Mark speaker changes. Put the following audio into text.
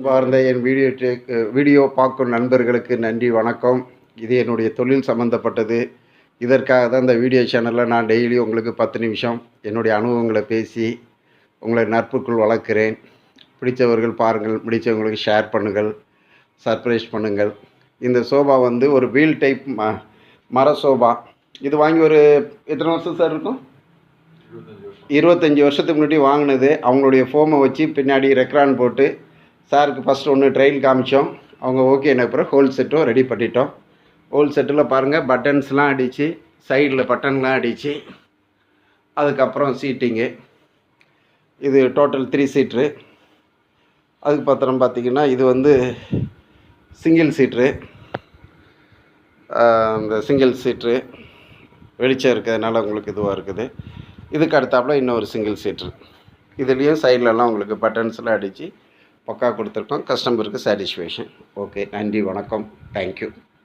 Speaker 1: அன்பார்ந்த என் வீடியோ பார்க்கும் நண்பர்களுக்கு நன்றி வணக்கம். இது என்னுடைய தொழில் சம்மந்தப்பட்டது. இதற்காக தான் இந்த வீடியோ சேனலில் நான் டெய்லி உங்களுக்கு 10 நிமிஷம் என்னுடைய அனுபவங்களை பேசி உங்களை நட்புக்குள் வளர்க்கிறேன். பிடித்தவர்கள் பாருங்கள், பிடித்தவங்களுக்கு ஷேர் பண்ணுங்கள், சர்ப்ரைஸ் பண்ணுங்கள். இந்த சோபா வந்து ஒரு வீல் டைப் மர சோபா. இது வாங்கி ஒரு எத்தனை வருஷம் சார் இருக்கும்? 25 வருஷத்துக்கு முன்னாடி வாங்கினது. அவங்களுடைய ஃபோமை வச்சு பின்னாடி ரெக்ரான் போட்டு சாருக்கு ஃபஸ்ட்டு ஒன்று ட்ரையல் காமிச்சோம். அவங்க ஓகே என்ன பிறகு ஹோல் செட்டும் ரெடி பண்ணிட்டோம். ஹோல் செட்டில் பாருங்கள், பட்டன்ஸ்லாம் அடித்து, சைடில் பட்டன்லாம் அடித்து, அதுக்கப்புறம் சீட்டிங்கு. இது டோட்டல் 3 சீட்ரு. அதுக்கு பத்திரம் பார்த்திங்கன்னா இது வந்து சிங்கிள் சீட்ரு. இந்த சிங்கிள் சீட்ரு வெளிச்சம் இருக்கிறதுனால உங்களுக்கு இதுவாக இருக்குது. இதுக்கு அடுத்தாப்புல இன்னொரு சிங்கிள் சீட்ரு. இதுலேயும் சைட்லலாம் உங்களுக்கு பட்டன்ஸ்லாம் அடித்து பக்கா கொடுத்துருக்கோம். கஸ்டமருக்கு சாட்டிஸ்ஃபேக்ஷன். ஓகே, நன்றி, வணக்கம், தேங்க்யூ.